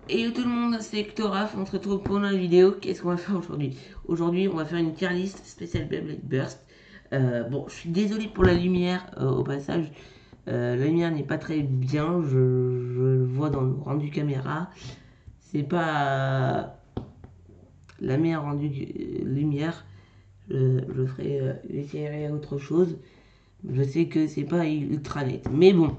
Et yo tout le monde, c'est Ectoraf, on se retrouve pour une vidéo. Qu'est-ce qu'on va faire aujourd'hui? Aujourd'hui, on va faire une tier list spéciale Beyblade Burst. Bon, je suis désolé pour la lumière au passage. La lumière n'est pas très bien, je le vois dans le rendu caméra. C'est pas la meilleure rendu lumière. Je ferai j'essaierai autre chose. Je sais que c'est pas ultra net. Mais bon,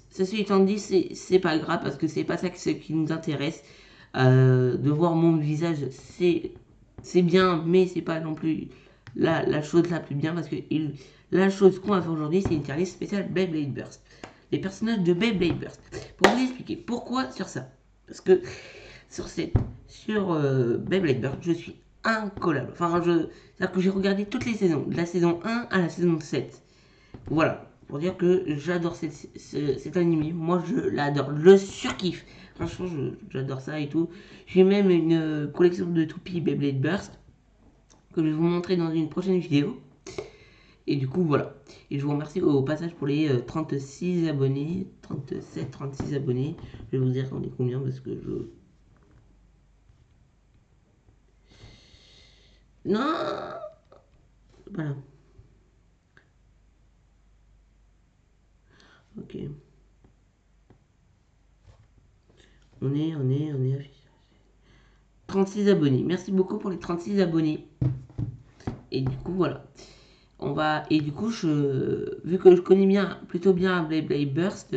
ceci étant dit, c'est pas grave parce que c'est pas ça ce qui nous intéresse. De voir mon visage, c'est bien, mais c'est pas non plus la chose la plus bien parce que la chose qu'on va faire aujourd'hui, c'est une tier list spéciale Beyblade Burst. Les personnages de Beyblade Burst. Pour vous expliquer pourquoi sur ça. Parce que sur Beyblade Burst, je suis incollable. C'est-à-dire que j'ai regardé toutes les saisons, de la saison 1 à la saison 7. Voilà, pour dire que j'adore cet animé. Moi, je l'adore, je le surkiffe. Franchement, j'adore ça et tout. J'ai même une collection de toupies Beyblade Burst que je vais vous montrer dans une prochaine vidéo. Et du coup, voilà. Et je vous remercie au passage pour les 36 abonnés, 37, 36 abonnés. Je vais vous dire on est combien parce que je... Non. Voilà, ok. On est affiché. 36 abonnés. Merci beaucoup pour les 36 abonnés. Et du coup, voilà. Et du coup, vu que je connais bien, plutôt bien Blade Burst,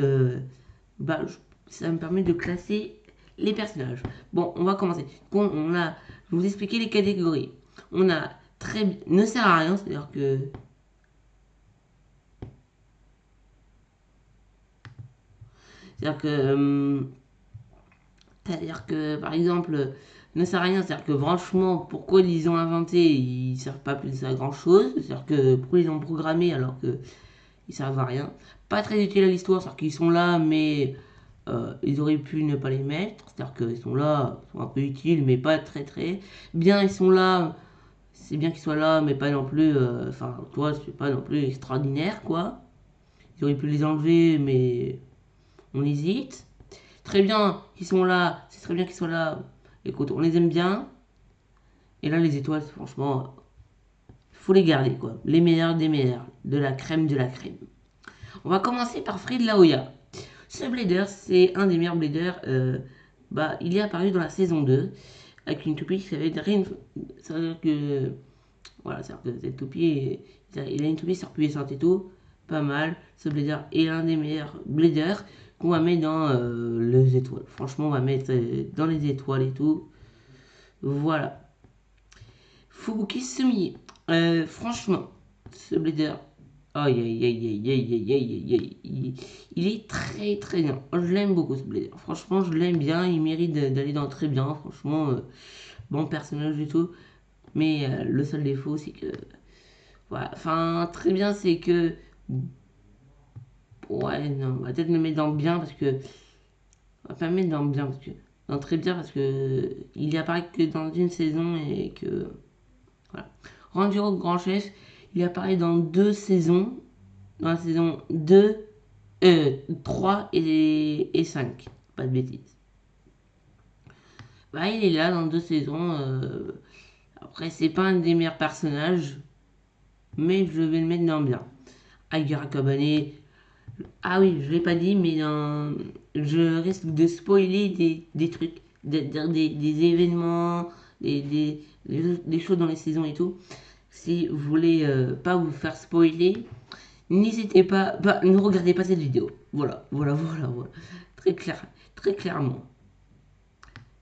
bah, ça me permet de classer les personnages. Bon, on va commencer. Bon, je vais vous expliquer les catégories. On a ne sert à rien, c'est-à-dire que, par exemple, ne sert à rien, c'est-à-dire que franchement, pourquoi ils les ont inventés, ils servent pas plus à grand chose. C'est-à-dire que pourquoi ils ont programmé alors que ils servent à rien. Pas très utile à l'histoire, c'est-à-dire qu'ils sont là, mais ils auraient pu ne pas les mettre. C'est-à-dire qu'ils sont là, ils sont un peu utiles, mais pas très très. Bien, ils sont là, c'est bien qu'ils soient là, mais pas non plus. Enfin, toi, c'est pas non plus extraordinaire, quoi. Ils auraient pu les enlever, mais on hésite. Très bien, ils sont là, c'est très bien qu'ils soient là. Écoute, on les aime bien. Et là, les étoiles, franchement, faut les garder, quoi. Les meilleurs des meilleurs, de la crème de la crème. On va commencer par Fred Laoya. Ce blader, c'est un des meilleurs bladers. Il est apparu dans la saison 2 avec une toupie qui s'appelle Rain. Ça veut dire que. Voilà, c'est-à-dire que cette toupie, il a une toupie surpuissante et tout. Pas mal. Ce blader est l'un des meilleurs bladers qu'on va mettre dans les étoiles. Franchement, on va mettre dans les étoiles et tout. Voilà. Fubuki Sumi. Franchement, ce blader, aïe aïe aïe aïe aïe aïe aïe aïe aïe. Il est très très bien. Je l'aime beaucoup ce blader. Franchement, je l'aime bien. Il mérite d'aller dans très bien. Franchement, bon personnage du tout. Mais le seul défaut, c'est que. Voilà. Enfin, très bien, c'est que. Ouais, non, on va peut-être le mettre dans bien parce que. On va pas le mettre dans bien parce que. Dans très bien parce que. Il apparaît que dans une saison et que. Voilà. Ranjiro Grand Chef, il apparaît dans deux saisons. Dans la saison 2, 3 et 5. Pas de bêtises. Bah, il est là dans deux saisons. Après, c'est pas un des meilleurs personnages, mais je vais le mettre dans bien. Agura Kabane. Ah oui, je l'ai pas dit, mais je risque de spoiler des trucs, des événements, des choses dans les saisons et tout. Si vous voulez pas vous faire spoiler, n'hésitez pas, ne regardez pas cette vidéo. Voilà. Très clair, très clairement.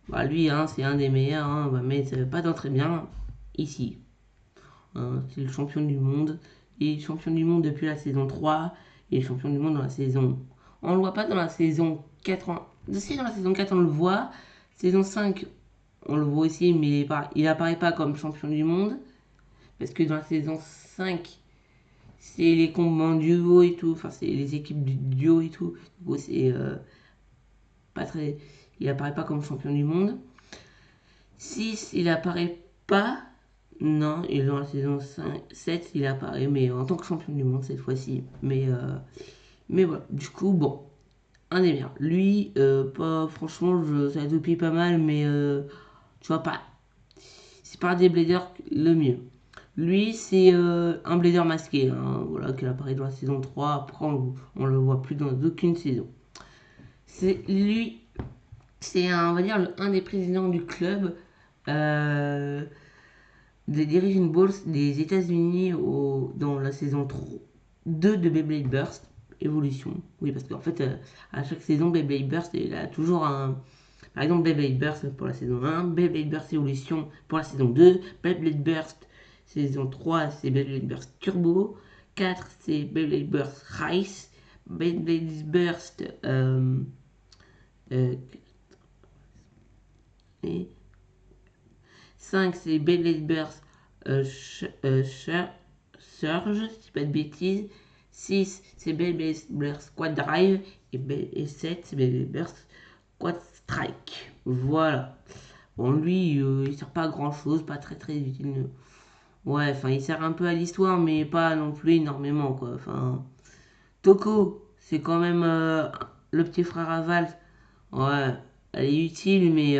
Bah, lui, hein, c'est un des meilleurs, hein, mais ça veut pas dans très bien ici. Hein, c'est le champion du monde. Il est champion du monde depuis la saison 3. Il est champion du monde dans la saison. On le voit pas dans la saison 4. Si, dans la saison 4, on le voit. Saison 5, on le voit aussi, mais il apparaît pas comme champion du monde. Parce que dans la saison 5, c'est les combats en duo et tout. Enfin, c'est les équipes du duo et tout. Du coup, c'est pas très. Il apparaît pas comme champion du monde. 6, il apparaît pas. Non, et dans la saison 5, 7, il apparaît, mais en tant que champion du monde cette fois-ci. Mais voilà, du coup, bon. un des meilleurs. Lui, pas, franchement, ça a topé pas mal, mais tu vois pas. C'est pas un des bladers le mieux. Lui, c'est un blader masqué, hein, voilà, qui apparaît dans la saison 3. Après, on le voit plus dans aucune saison. C'est lui, c'est on va dire un des présidents du club. Euh, dirige une bourse des États-Unis dans la saison 2 de Beyblade Burst Evolution. Oui, parce qu'en fait, à chaque saison, Beyblade Burst, il a toujours un. Par exemple, Beyblade Burst pour la saison 1, Beyblade Burst Evolution pour la saison 2, Beyblade Burst saison 3, c'est Beyblade Burst Turbo, 4, c'est Beyblade Burst Race, Beyblade Burst. Euh, et 5, c'est Beyblade Burst Surge, si je pas de bêtises. 6, c'est Beyblade Burst Quad Drive. Et 7, c'est Beyblade Burst Quad Strike. Voilà. Bon, lui, il sert pas à grand chose, pas très très utile. Ouais, enfin, il sert un peu à l'histoire, mais pas non plus énormément, quoi. Enfin, Toko, c'est quand même le petit frère à Val. Ouais, elle est utile, mais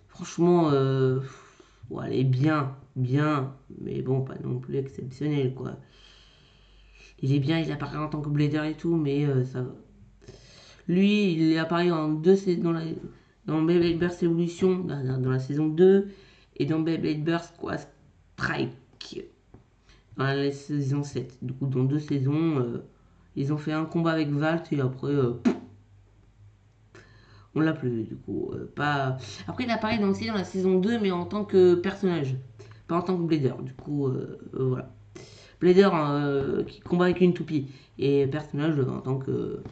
franchement, ouais, elle est bien, bien, mais bon, pas non plus exceptionnelle, quoi. Il est bien, il apparaît en tant que blader et tout, mais ça va. Lui, il apparaît en deux saisons dans Beyblade Burst Evolution, dans la saison 2, et dans Beyblade Burst quoi, Strike, dans la saison 7. Du coup, dans deux saisons, ils ont fait un combat avec Valt, et après, on l'a plus, du coup. Pas... Après, il apparaît aussi dans la saison 2, mais en tant que personnage, pas en tant que blader. Du coup, voilà. Blader qui combat avec une toupie, et personnage en tant que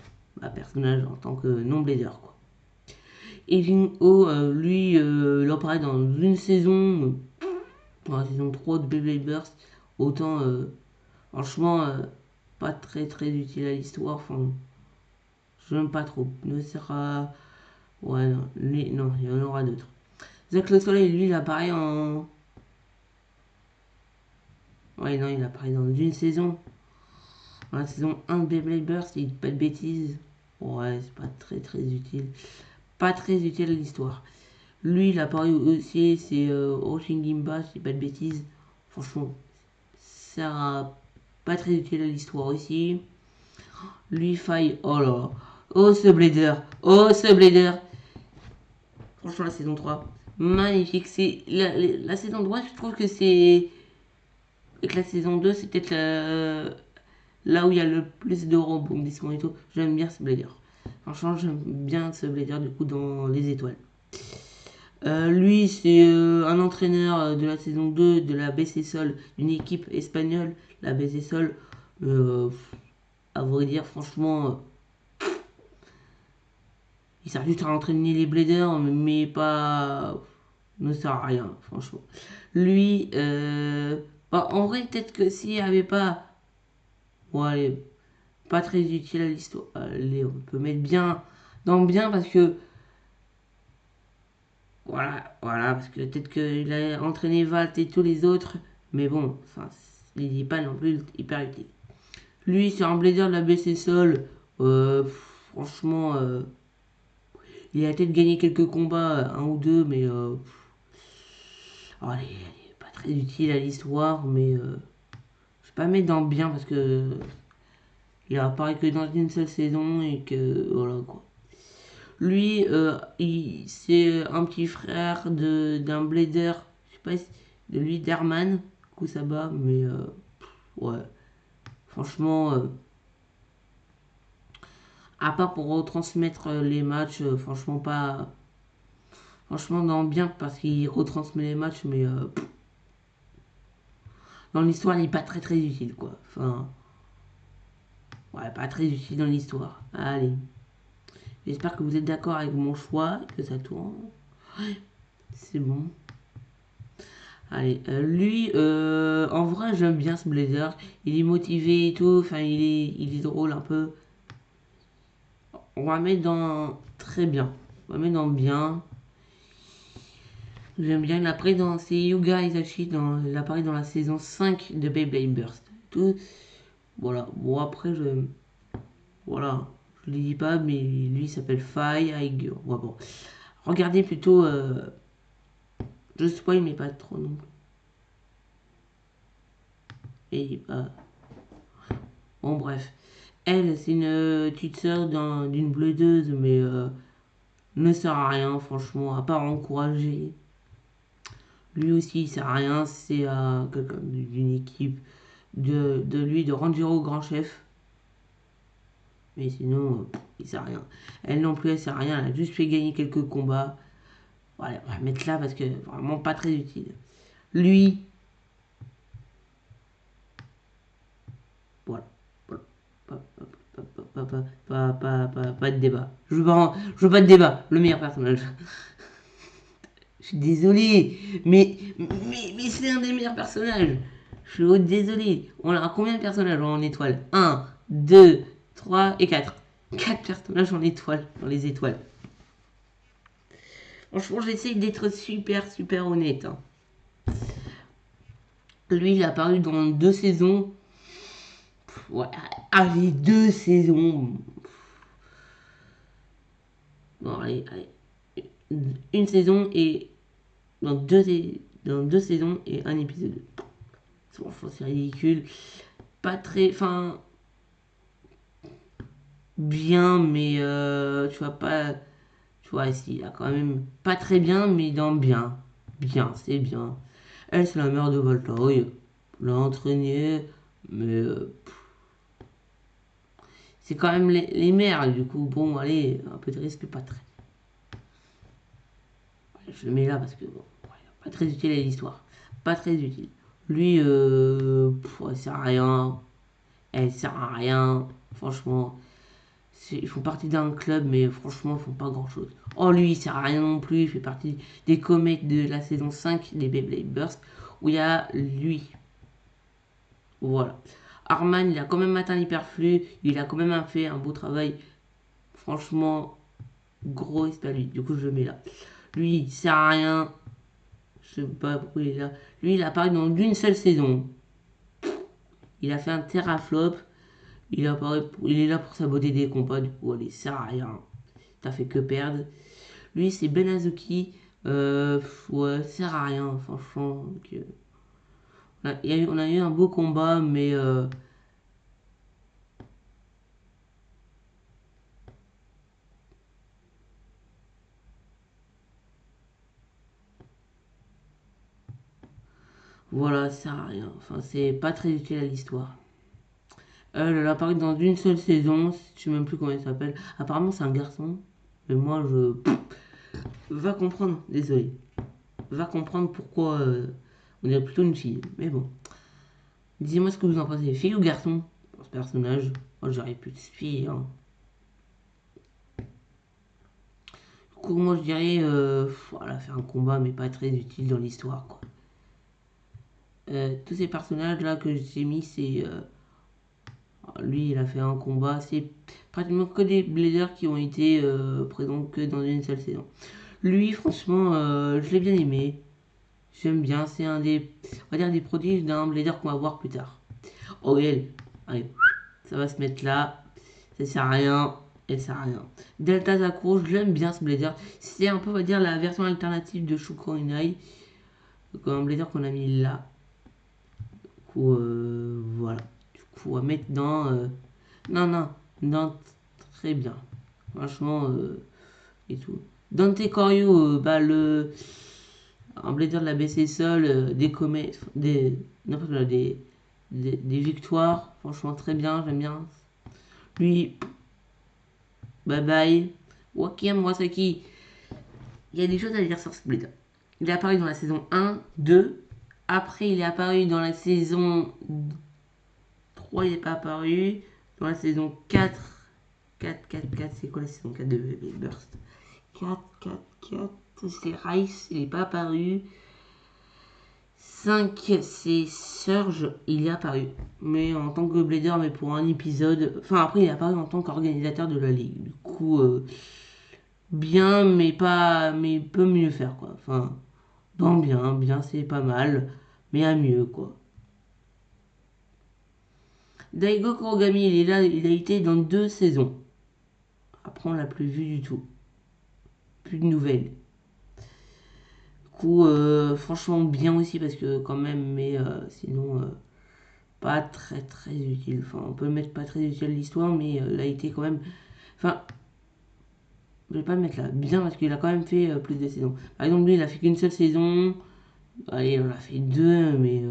personnage en tant que non blader, quoi. Evin O, lui, il apparaît dans une saison, dans la saison 3 de Beyblade Burst. Autant, franchement, pas très très utile à l'histoire. Enfin, je n'aime pas trop. Ne sera. Ouais, non, lui, non, il y en aura d'autres. Zack le Soleil, lui, il apparaît en. Ouais, non, il apparaît dans une saison. Dans la saison 1 de Beyblade Burst, il dit pas de bêtises. Ouais, c'est pas très très utile. Pas très utile à l'histoire. Lui, il apparaît aussi, c'est Oshin Gimba, si pas de bêtises. Franchement, ça pas très utile à l'histoire aussi. Lui, faille, oh là là. Oh ce blader, oh ce blader. Franchement, la saison 3, magnifique. C'est la saison 3, je trouve que c'est. Et que la saison 2, c'est peut-être là où il y a le plus de rebondissements et tout. J'aime bien ce blader. Franchement, j'aime bien ce blader du coup dans les étoiles. Lui, c'est un entraîneur de la saison 2 de la BC Sol, d'une équipe espagnole, la BC Sol. À vrai dire, franchement, il sert juste à entraîner les bladers, mais pas. Ne sert à rien, franchement. Lui, bah, en vrai, peut-être que s'il n'y avait pas. Bon, allez, pas très utile à l'histoire. Allez, on peut mettre bien dans bien parce que. Voilà, voilà, parce que peut-être qu'il a entraîné Valt et tous les autres, mais bon, enfin, il n'est pas non plus hyper utile. Lui, sur un blazer de la BC Sol, franchement, il a peut-être gagné quelques combats, un ou deux, mais oh, elle est pas très utile à l'histoire, mais je vais pas mettre dans bien parce que il apparaît que dans une seule saison et que voilà quoi. Lui, c'est un petit frère d'un blader, je sais pas, de lui, d'Herman, Kusaba, mais ouais, franchement, à part pour retransmettre les matchs, franchement pas, franchement non bien parce qu'il retransmet les matchs, mais dans l'histoire il est pas très très utile quoi. Enfin, ouais, pas très utile dans l'histoire. Allez, j'espère que vous êtes d'accord avec mon choix, que ça tourne. C'est bon. Allez, lui, en vrai, j'aime bien ce blazer. Il est motivé et tout. Enfin, il est drôle un peu. On va mettre dans très bien. On va mettre dans bien. J'aime bien. Il apparaît dans. C'est Yuga Isashi. Il apparaît dans la saison 5 de Beyblade Burst. Tout. Voilà. Bon, après, je. Voilà. je ne le dis pas, mais lui il s'appelle Fai Aigur. Ouais, bon. Regardez plutôt. Je spoil, mais pas trop non plus. Et bon, bref. Elle, c'est une petite sœur d'une bleudeuse, mais ne sert à rien, franchement, à part encourager. Lui aussi, il sert à rien, c'est quelqu'un d'une équipe de lui, de Ranjiro Grand Chef. Mais sinon, il sert à rien. Elle non plus, elle sert à rien, elle a juste fait gagner quelques combats. Voilà, on va mettre là parce que vraiment pas très utile. Lui, voilà. Voilà. Pas de débat. Je veux pas de débat. Le meilleur personnage. Je suis désolé, mais c'est un des meilleurs personnages. Je suis désolé. On a combien de personnages en étoile? Un, 2, 3 et 4. 4 personnages en étoile, dans les étoiles. Franchement, j'essaye d'être super honnête. Hein. Lui, il est apparu dans 2 saisons. Ouais, allez, 2 saisons. Bon, allez. Une saison et dans deux saisons et un épisode. Franchement, c'est ridicule. Pas très. Enfin. Bien, mais tu vois, pas. Tu vois, ici, il a quand même. Pas très bien, mais dans bien. Bien, c'est bien. Elle, c'est la mère de Voltoy. L'a entraîné, mais. C'est quand même les mères, du coup, bon, allez, un peu de risque, pas très. Je le mets là parce que, bon, pas très utile à l'histoire. Pas très utile. Lui, elle sert à rien. Elle sert à rien. Franchement, ils font partie d'un club, mais franchement, ils font pas grand chose. Oh, lui, il sert à rien non plus. Il fait partie des comètes de la saison 5 des Beyblade Burst, où il y a lui. Voilà. Arman, il a quand même atteint l'hyperflux. Il a quand même fait un beau travail. Franchement, gros respect à lui. Du coup, je le mets là. Lui, il sert à rien. Je sais pas pourquoi il est là. Lui, il a apparu dans une seule saison. Il a fait un teraflop. Il est là pour saboter des combats. Du coup, il sert à rien. T'as fait que perdre. Lui, c'est Ben Azuki. Ouais, sert à rien, franchement. Donc, on a eu un beau combat, mais voilà, ça sert à rien. Enfin, c'est pas très utile à l'histoire. Elle a apparu dans une seule saison. Je sais même plus comment elle s'appelle. Apparemment, c'est un garçon. Mais moi, je. Va comprendre, désolé. Va comprendre pourquoi on est plutôt une fille. Mais bon. Dis-moi ce que vous en pensez. Fille ou garçon pour ce personnage? Moi, j'aurais pu fille. Hein. Du coup, moi, je dirais. Voilà, faire un combat, mais pas très utile dans l'histoire, quoi. Tous ces personnages là que j'ai mis, c'est lui, il a fait un combat. C'est pratiquement que des bladers qui ont été présents que dans une seule saison. Lui, franchement, je l'ai bien aimé. J'aime bien. C'est un des, on va dire, des produits d'un blader qu'on va voir plus tard. Oh, elle, allez, ça va se mettre là. Ça sert à rien. Elle sert à rien. Delta Zakro, je l'aime bien ce blader. C'est un peu, on va dire, la version alternative de Shuko Inai. Comme un blader qu'on a mis là. Du coup, voilà. Du coup, on va mettre dans. Non, non, dans très bien. Franchement, et tout. Dante Corio, un blader de la BC Sol, des comètes, n'importe quoi, des victoires. Franchement, très bien, j'aime bien. Lui, bye bye. Wakiam Wasaki, il y a des choses à dire sur ce blader. Il est apparu dans la saison 1, 2. Après, il est apparu dans la saison 3, il n'est pas apparu. Dans la saison 4, 4, c'est quoi la saison 4 de Burst? 4, c'est Rice, il n'est pas apparu. 5, c'est Surge, il est apparu. Mais en tant que blader, mais pour un épisode. Enfin, après, il est apparu en tant qu'organisateur de la ligue. Du coup, bien, mais pas. Mais peut mieux faire, quoi. Enfin, bon, bien, c'est pas mal. Mais à mieux, quoi. Daigo Kurogami, il est là, il a été dans 2 saisons. après, on l'a plus vu du tout. Plus de nouvelles. Du coup, franchement, bien aussi, parce que quand même, mais sinon, pas très très utile. Enfin, on peut le mettre pas très utile l'histoire, mais il a été quand même. Enfin, je vais pas le mettre là. Bien, parce qu'il a quand même fait plus de saisons. Par exemple, lui, il a fait qu'une seule saison. Allez, on a fait deux, mais.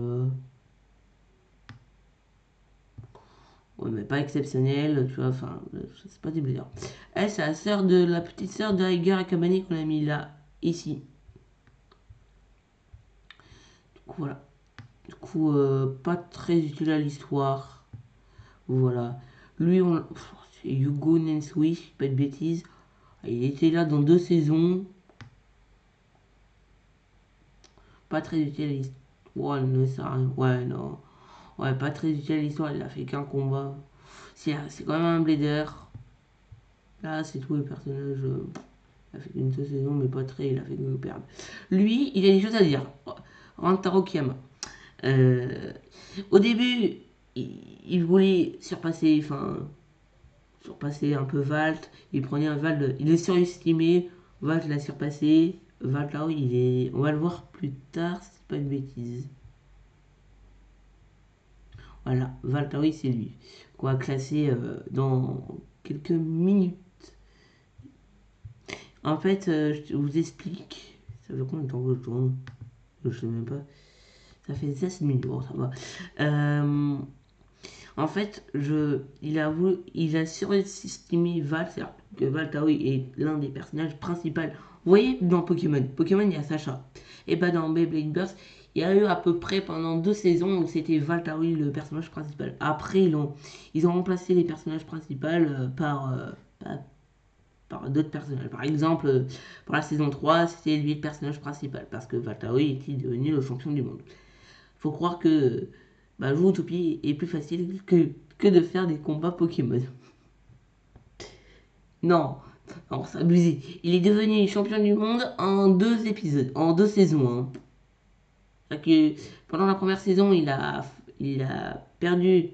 Ouais, mais pas exceptionnel, tu vois, enfin, c'est pas des blizzards. Elle, c'est la petite sœur d'Aigar et Kamani qu'on a mis là, ici. Du coup, voilà. Du coup, pas très utile à l'histoire. Voilà. Lui, c'est Hugo Nensui, pas de bêtises. Il était là dans 2 saisons. Pas très utile à l'histoire. Ouais, ne sert à rien. Ouais, non. Ouais, pas très utile à l'histoire, il a fait qu'un combat. C'est quand même un blader. Là, c'est tout, les personnages. Il a fait une seule saison, mais pas très, il a fait que perdre. Lui, il a des choses à dire. Rantaro Kiyama. Euh, Au début, il voulait surpasser un peu Valt. Il prenait un Valt, il est surestimé. Valt l'a surpassé. Valt là, on va le voir plus tard, c'est pas une bêtise. Voilà, Valtaoui, c'est lui. Qu'on va classer dans quelques minutes. En fait, je vous explique. Ça fait combien de temps que je tourne? Je sais même pas. Ça fait 16 minutes, bon, ça va. En fait, il a surestimé Val, c'est-à-dire que Valtaoui est l'un des personnages principaux. Vous voyez, dans Pokémon, il y a Sacha. Et bah dans Beyblade Burst, il y a eu à peu près pendant 2 saisons où c'était Valtaoui le personnage principal. Après, ils ont remplacé les personnages principaux par d'autres personnages. Par exemple, pour la saison 3, c'était lui le personnage principal parce que Valtaoui était devenu le champion du monde. Faut croire que jouer Utopie est plus facile que de faire des combats Pokémon. Non, non, c'est abusé. Il est devenu champion du monde en 2 épisodes, en 2 saisons. Hein. Que pendant la première saison, il a perdu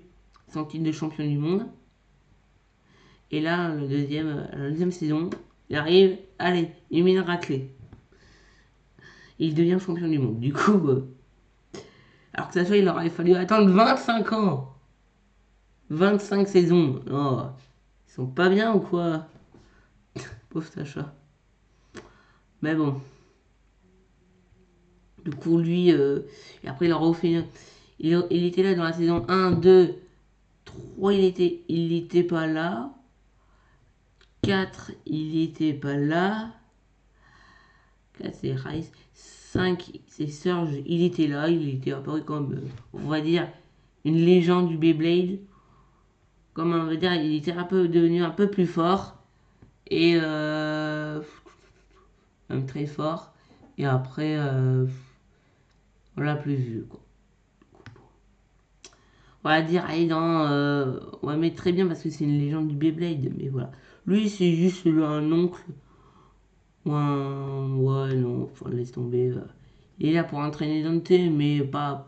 son titre de champion du monde. Et là, la deuxième saison, il arrive, allez, il met une raclée. Et il devient champion du monde. Du coup, alors que ça soit, il aurait fallu attendre 25 ans. 25 saisons. Oh, ils sont pas bien ou quoi? Pauvre Sacha. Mais bon. Du coup, lui, et après, il a refait. Il était là dans la saison 1, 2, 3, il était pas là. 4, il était pas là. 4, c'est Rice. 5, c'est Surge, il était là. Il était apparu comme, on va dire, une légende du Beyblade. Comme on va dire, il était devenu un peu plus fort. Et même très fort. Et après, on l'a plus vu, quoi. On va dire, allez, on va mettre très bien parce que c'est une légende du Beyblade, mais voilà. Lui, c'est juste un oncle. Ou un. Ouais, non, enfin, laisse tomber. Il est là pour entraîner Dante, mais pas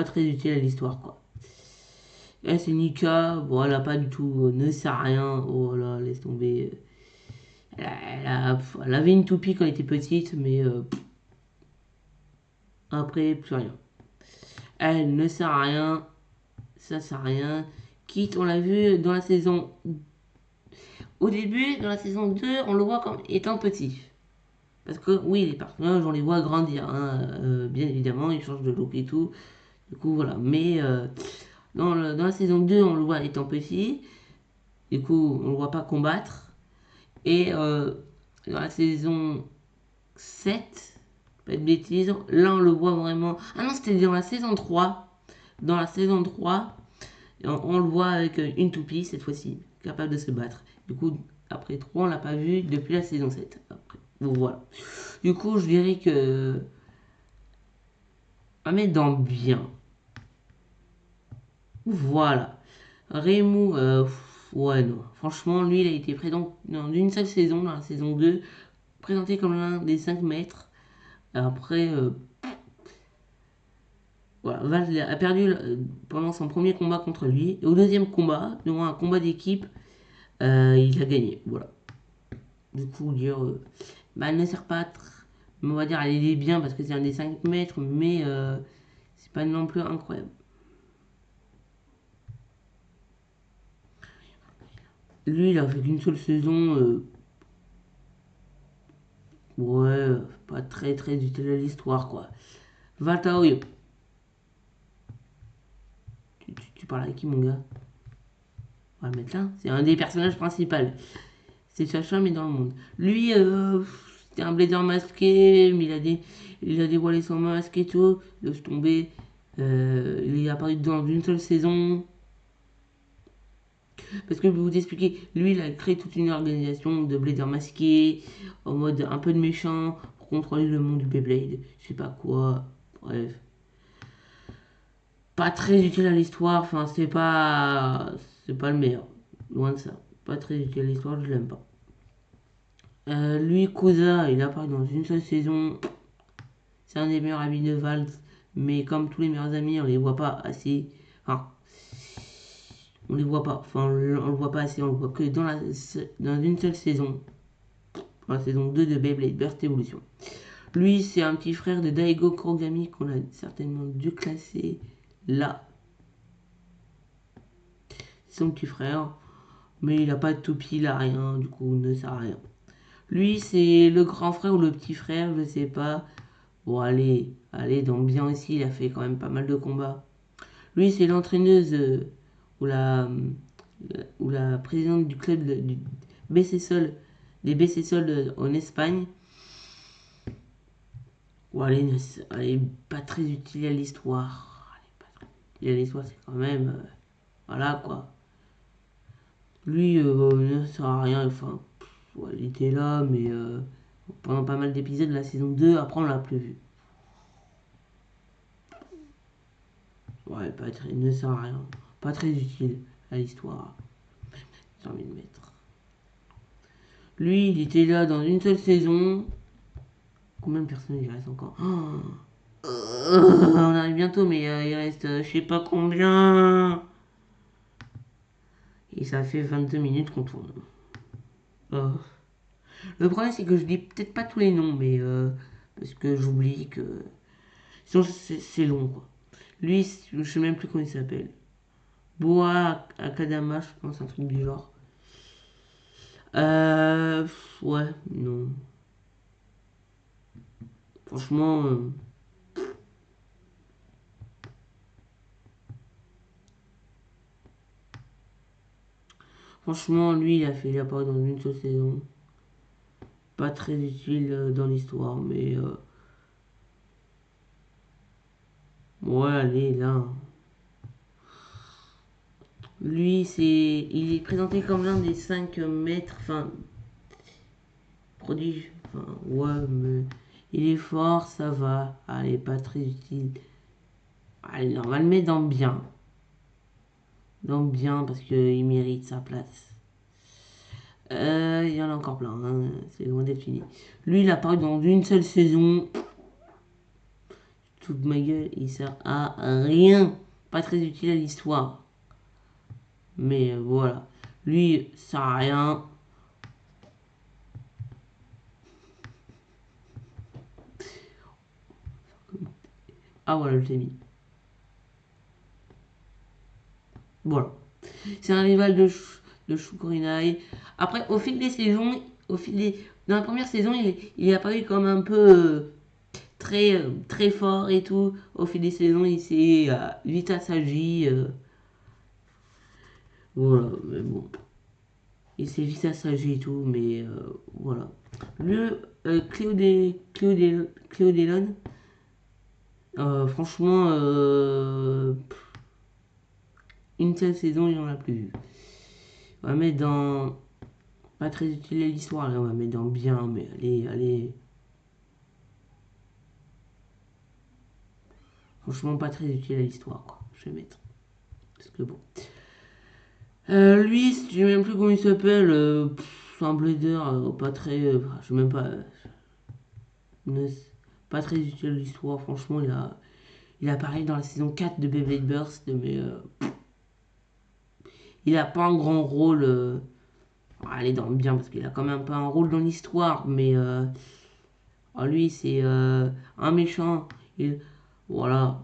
très utile à l'histoire, quoi. Et c'est Nika, bon, elle a pas du tout, ne sert à rien. Oh là, laisse tomber. Elle avait une toupie quand elle était petite, mais après, plus rien. Elle ne sert à rien, ça sert à rien. Quitte, on l'a vu dans la saison. Au début, dans la saison 2, on le voit comme étant petit. Parce que oui, les personnages, on les voit grandir. Hein, bien évidemment, ils changent de look et tout. Du coup, voilà. Mais dans la saison 2, on le voit étant petit. Du coup, on le voit pas combattre. Et dans la saison 7, pas de bêtises, là on le voit vraiment. Ah non, c'était dans la saison 3. Dans la saison 3, on le voit avec une toupie cette fois-ci, capable de se battre. Du coup, après 3, on l'a pas vu depuis la saison 7. Après, bon, voilà. Du coup, je dirais que. On va mettre dans bien. Voilà. Rémou, ouais, non. Franchement, lui, il a été présent dans une seule saison, dans la saison 2, présenté comme l'un des 5 maîtres. Après, voilà, Val a perdu pendant son premier combat contre lui. Et au deuxième combat, durant un combat d'équipe, il a gagné. Voilà. Du coup, dire, bah, elle ne sert pas à on va dire, elle est bien parce que c'est un des 5 mètres, mais c'est pas non plus incroyable. Lui, il a fait qu'une seule saison. Ouais, pas très très utile à l'histoire, quoi. Valtaoyo, tu parles avec qui, mon gars? On va le mettre là. C'est un des personnages principaux. C'est Sacha, mais dans le monde. Lui, c'était un blader masqué, mais il a dévoilé son masque et tout. Laisse tomber. Il est apparu dans une seule saison. Parce que je vais vous expliquer, lui, il a créé toute une organisation de bladers masqués, en mode un peu de méchant, pour contrôler le monde du Beyblade. Je sais pas quoi. Bref. Pas très utile à l'histoire, enfin, c'est pas. C'est pas le meilleur. Loin de ça. Pas très utile à l'histoire, je l'aime pas. Lui, Koza, il apparaît dans une seule saison. C'est un des meilleurs amis de Vals, mais comme tous les meilleurs amis, on les voit pas assez. Enfin, on les voit pas. Enfin, on le voit pas assez, on le voit que dans une seule saison. La saison 2 de Beyblade Burst Evolution. Lui, c'est un petit frère de Daigo Kurogami qu'on a certainement dû classer là. C'est son petit frère, mais il a pas de toupie, il a rien, du coup, il ne sert à rien. Lui, c'est le grand frère ou le petit frère, je sais pas. Bon, allez, donc bien aussi, il a fait quand même pas mal de combats. Lui, c'est l'entraîneuse ou, la, ou la présidente du club du BC Sol, des BC Sol en Espagne. Bon, elle est pas très utile à l'histoire. Elle est pas très utile à l'histoire, c'est quand même. Voilà quoi. Lui, ne sert à rien. Enfin, ouais, il était là, mais pendant pas mal d'épisodes de la saison 2, après on l'a plus vu. Ouais, pas très, il ne sert à rien. Pas très utile à l'histoire. J'ai envie de mettre. Lui, il était là dans une seule saison. Combien de personnes il reste encore? On arrive bientôt, mais il reste je sais pas combien. Et ça fait 22 minutes qu'on tourne. Oh. Le problème, c'est que je dis peut-être pas tous les noms, mais parce que j'oublie que. Sinon, c'est long, quoi. Lui, je sais même plus comment il s'appelle. Boa Akadama, je pense, un truc du genre. Ouais, non. Franchement, franchement, lui, il a apparu dans une seule saison. Pas très utile dans l'histoire, mais ouais, allez, là. Lui, il est présenté comme l'un des 5 maîtres, enfin, prodiges. Enfin, ouais, mais il est fort, ça va. Allez, pas très utile. Allez, on va le mettre dans bien. Dans bien, parce qu'il mérite sa place. Il y en a encore plein, hein, c'est loin d'être fini. Lui, il a apparu dans une seule saison. Toute ma gueule, il sert à rien. Pas très utile à l'histoire. Mais voilà. Lui, ça sert à rien. Ah voilà, je l'ai mis. Voilà. C'est un rival de Shukurinai. Après, au fil des saisons, dans la première saison, il est apparu comme un peu très fort et tout. Au fil des saisons, il s'est vite assagi. Voilà, mais bon. Il s'est vite assagi et tout, mais voilà. Le Cléodélon, franchement, une seule saison, il en a plus vu. On va mettre dans. Pas très utile à l'histoire, là, on va mettre dans bien, mais allez. Franchement, pas très utile à l'histoire, quoi. Je vais mettre. Parce que bon. Lui, je sais même plus comment il s'appelle. C'est un blader, pas très. Je sais même pas. Ne- pas très utile à l'histoire, franchement, il apparaît dans la saison 4 de Beyblade Burst, mais il a pas un grand rôle. Elle est dans le bien parce qu'il a quand même pas un rôle dans l'histoire, mais lui c'est un méchant. Voilà,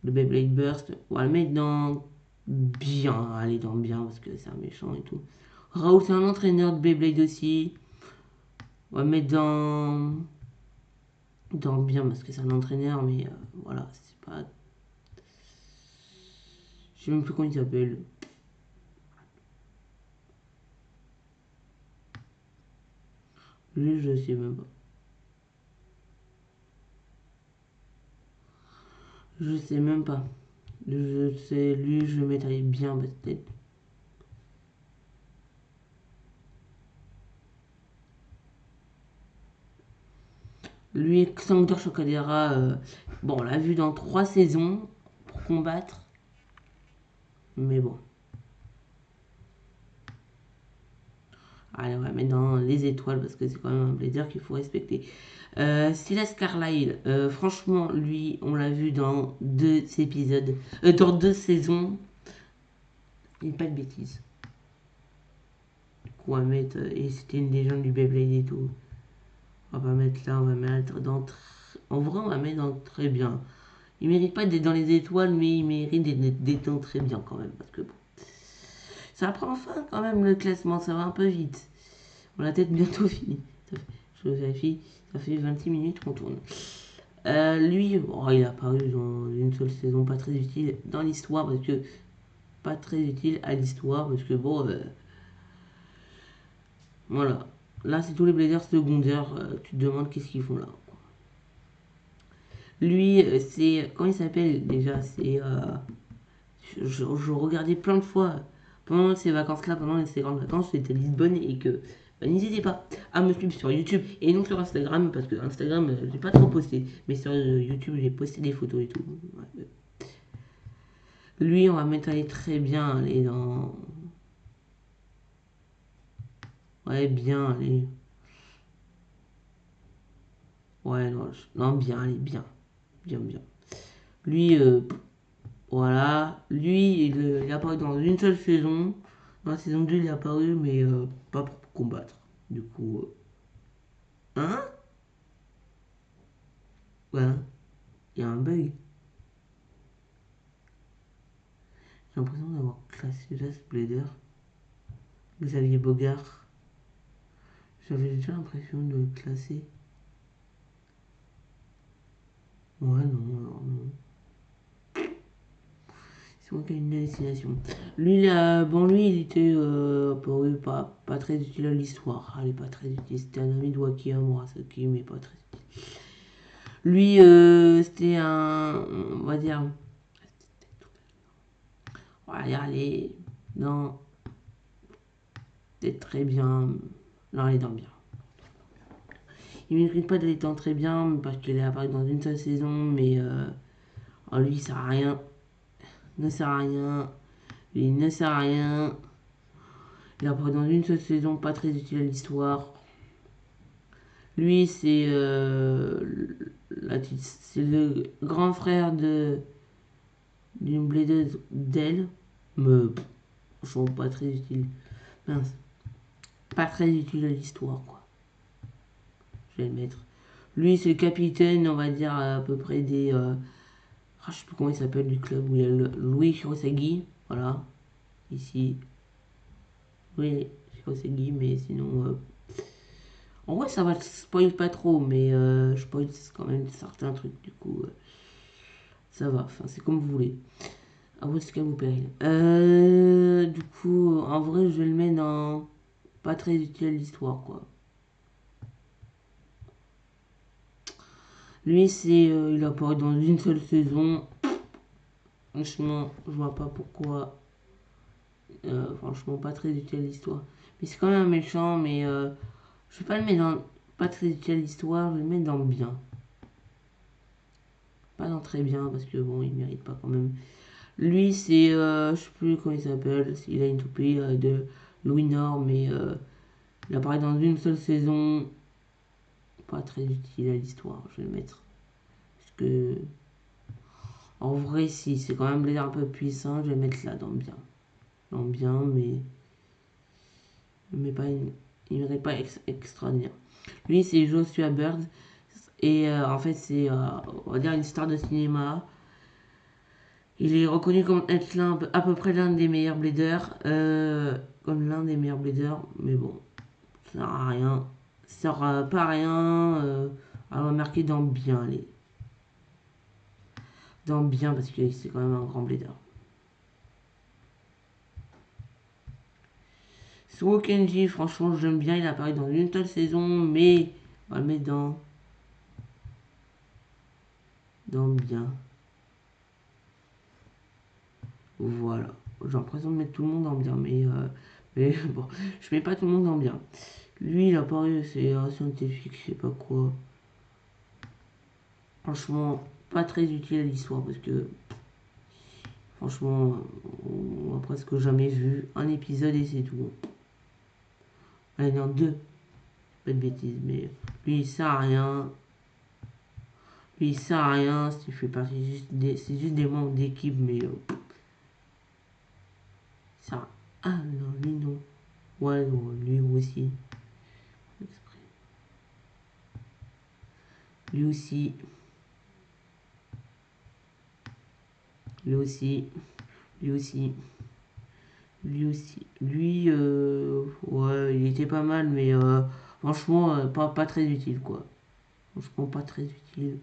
le Beyblade Burst, on va le mettre dans bien, aller dans bien parce que c'est un méchant et tout. Raoul c'est un entraîneur de Beyblade aussi. On va le mettre dans bien parce que c'est un entraîneur, mais voilà, c'est pas. Je sais même plus comment il s'appelle. Lui, je sais même pas. Je sais même pas. Je sais, lui, je le mettrais bien peut-être. Lui, Xander Chocadera, bon, on l'a vu dans 3 saisons pour combattre. Mais bon. Allez, on va mettre dans les étoiles parce que c'est quand même un plaisir qu'il faut respecter. Silas Carlyle, franchement, lui, on l'a vu dans 2 épisodes, dans 2 saisons. Il pas de bêtises. Du coup, on va mettre. Et c'était une légende du Beyblade et tout. On va mettre là, on va mettre dans. En vrai, on va mettre dans très bien. Il mérite pas d'être dans les étoiles, mais il mérite d'être dans très bien quand même. Parce que bon. Ça prend fin quand même le classement, ça va un peu vite. On a peut-être bientôt fini. Je vérifie, ça fait 26 minutes qu'on tourne. Lui, oh, il a apparu dans une seule saison, pas très utile dans l'histoire, parce que. Pas très utile à l'histoire, parce que bon. Voilà. Là, c'est tous les bladers secondaires. Tu te demandes qu'est-ce qu'ils font là. Lui, c'est. Comment il s'appelle déjà? C'est. Je regardais plein de fois pendant ces vacances-là, pendant ces grandes vacances, j'étais à Lisbonne et que n'hésitez pas à me suivre sur YouTube et non sur Instagram parce que Instagram, j'ai pas trop posté, mais sur YouTube, j'ai posté des photos et tout. Ouais. Lui, on va mettre aller très bien, aller dans. Ouais, bien, aller. Ouais, non, non, bien, allez, bien. Bien, bien. Lui, voilà. Lui, il est apparu dans une seule saison. Dans la saison 2 il est apparu, mais pas pour combattre. Du coup. Hein? Ouais, il y a un bug. J'ai l'impression d'avoir classé Just Blader. Xavier Bogart. J'avais déjà l'impression de le classer. Ouais, non, alors non. C'est moi qui ai une hallucination. Lui, là, bon, lui, il était pas très utile à l'histoire. Elle est pas très utile. C'était un ami de Waki Murasaki, mais pas très utile. Lui, c'était un. On va dire. On va dire, allez. Non. C'était très bien. Non, elle est dans bien. Il ne mérite pas d'aller dans très bien parce qu'il est apparu dans une seule saison, mais lui, il sert à rien. Il ne sert à rien. Il ne sert à rien. Il est apparu dans une seule saison, pas très utile à l'histoire. Lui, c'est le grand frère d'une blaideuse d'elle. Mais franchement, pas très utile. Mince. Pas très utile à l'histoire, quoi. Je vais le mettre. Lui, c'est le capitaine, on va dire, à peu près des. Je sais plus comment il s'appelle du club où il y a Louis Hirosagi. Voilà. Ici. Oui, Hirosagi, mais sinon. En vrai, ça va, spoil pas trop, mais je spoil quand même certains trucs, du coup. Ça va, enfin, c'est comme vous voulez. À votre cas, vous péril. Du coup, en vrai, je vais le mettre dans. Pas très utile à l'histoire, quoi. Lui, il apparaît dans une seule saison. Franchement, je vois pas pourquoi. Franchement, pas très utile à l'histoire. Mais c'est quand même un méchant, mais je vais pas le mettre dans pas très utile à l'histoire, je vais le mettre dans bien. Pas dans très bien, parce que bon, il mérite pas quand même. Lui, c'est, je sais plus comment il s'appelle, il a une toupie de Louis Nord, mais il apparaît dans une seule saison. Pas très utile à l'histoire, je vais le mettre. Parce que, en vrai, si, c'est quand même un peu puissant, je vais le mettre là, dans bien. Dans bien, mais mais pas il n'est pas extraordinaire. Lui, c'est Joshua Bird. Et en fait, c'est, on va dire, une star de cinéma. Il est reconnu comme être à peu près l'un des meilleurs bladers. Comme l'un des meilleurs bladers. Mais bon, ça sert à rien. Ça sert pas à rien à remarquer dans bien. Allez. Dans bien, parce que c'est quand même un grand blader. Swo Kenji, franchement, j'aime bien. Il apparaît dans une seule saison, mais on va le mettre dans bien. Voilà. J'ai l'impression de mettre tout le monde en bien, mais bon, je mets pas tout le monde en bien. Lui, il apparaît, c'est un scientifique, je sais pas quoi. Franchement, pas très utile à l'histoire parce que, franchement, on a presque jamais vu un épisode et c'est tout. Allez, non, deux. Pas de bêtises, mais lui, il sert à rien. Lui, il sert à rien, il fait partie c'est juste des membres d'équipe, mais ça. Ah non, lui non. Ouais, non, lui aussi. Lui aussi. Lui aussi. Lui aussi. Lui aussi. Lui, ouais, il était pas mal, mais franchement, pas très utile, quoi. Franchement, pas très utile.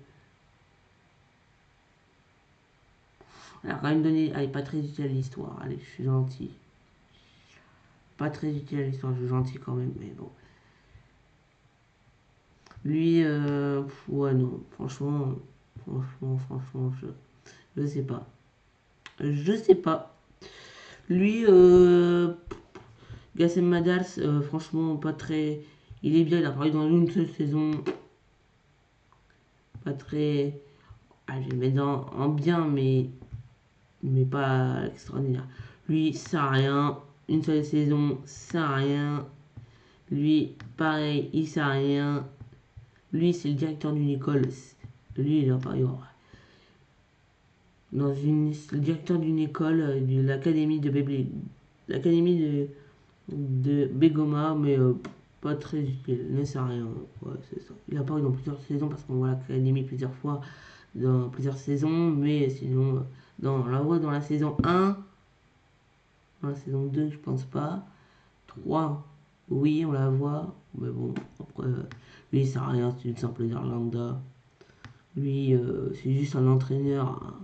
Elle a quand même donné. Allez, pas très utile à l'histoire. Allez, je suis gentil. Pas très utile à l'histoire, je suis gentil quand même, mais bon. Lui, ouais, non, franchement, je sais pas. Je sais pas. Lui, Gassem Madals, franchement, pas très. Il est bien, il a parlé dans une seule saison. Pas très. Ah, je vais le mettre en bien, mais pas extraordinaire. Lui, ça a rien. Une seule saison, ça a rien. Lui, pareil, il sert à rien. Lui, c'est le directeur d'une école. Lui, il a pas le directeur d'une école de l'académie de l'académie de Begoma, mais pas très utile, ne sert à rien. Ouais, c'est ça. Il a paru dans plusieurs saisons parce qu'on voit l'académie plusieurs fois dans plusieurs saisons, mais sinon, on la voit dans la saison 1, dans la saison 2, je pense pas. 3, oui, on la voit, mais bon, après, lui, il sert à rien, c'est une simple lambda. Lui, c'est juste un entraîneur. Hein.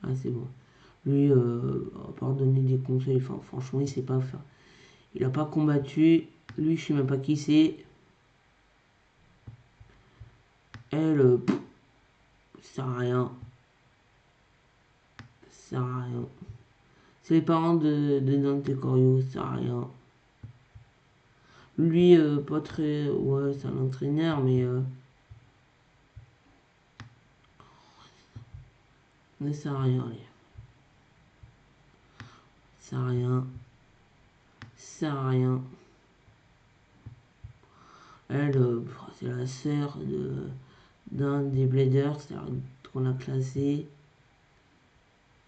Ah, c'est bon. Lui, à part donner des conseils, enfin, franchement, il sait pas faire. Il a pas combattu. Lui, je sais même pas qui c'est. Elle, ça sert à rien. Ça sert à rien. C'est les parents de Dante Corio, ça sert à rien. Lui, pas très. Ouais, c'est un entraîneur, mais. Ne sert à rien, allez. Ça sert à rien. Ça sert à rien. Elle, c'est la sœur d'un des Bladers, c'est-à-dire qu'on a classé.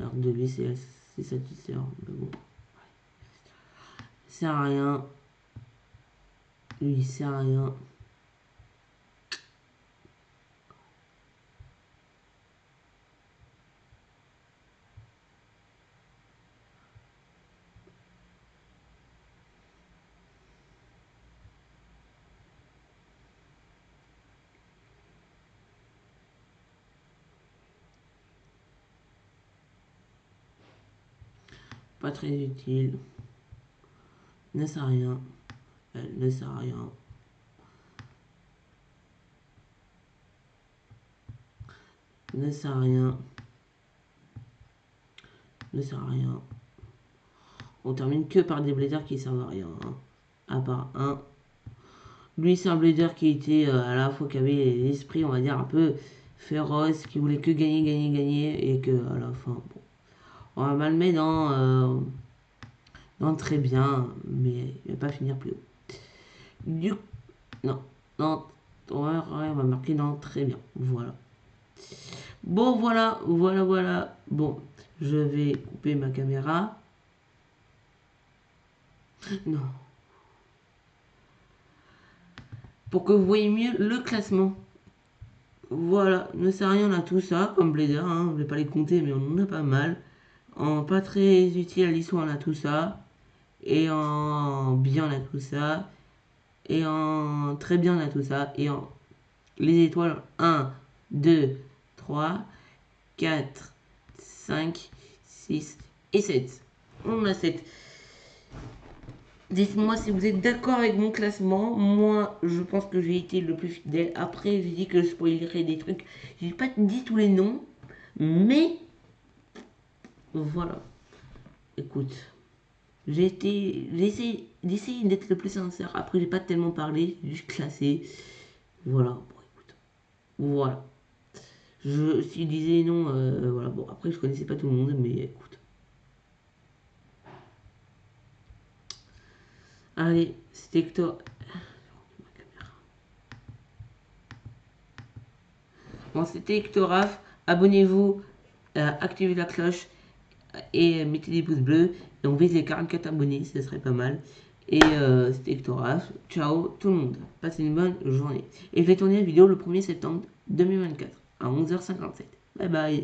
Alors de lui, c'est sa petite sœur, mais bon. Ça sert à rien. Lui, il sert à rien. Pas très utile. Ne sert à rien. Elle ne sert à rien. Ne sert à rien. Ne sert à rien. On termine que par des bladers qui servent à rien. Hein. À part un. Lui, c'est un blader qui était à la fois qui avait l'esprit, on va dire, un peu féroce, qui voulait que gagner, et que à la fin, bon, on va mal le mettre dans très bien, mais il va pas finir plus haut. Du non, non, on va marquer dans très bien. Voilà. Bon, voilà. Bon, je vais couper ma caméra. Non. Pour que vous voyez mieux le classement. Voilà, ne sert à rien, on a tout ça, comme Blader, hein, je vais pas les compter, mais on en a pas mal. En pas très utile à l'histoire, on a tout ça. Et en bien, on a tout ça. Et en très bien, on a tout ça. Et en les étoiles, 1, 2, 3, 4, 5, 6 et 7. On a 7. Dites-moi si vous êtes d'accord avec mon classement. Moi, je pense que j'ai été le plus fidèle. Après, j'ai dit que je spoilerais des trucs. J'ai pas dit tous les noms. Mais, voilà. Écoute, j'ai essayé d'être le plus sincère. Après, j'ai pas tellement parlé. J'ai juste classé. Voilà. Bon, écoute. Voilà. Si je disais non, voilà. Bon, après, je connaissais pas tout le monde. Mais écoute. Allez, c'était Hector. Bon, c'était Hectoraf. Abonnez-vous, activez la cloche et mettez des pouces bleus. Et on vise les 44 abonnés, ce serait pas mal. Et c'était Hectoraf. Ciao tout le monde. Passez une bonne journée. Et je vais tourner la vidéo le 1er septembre 2024 à 11h57. Bye bye.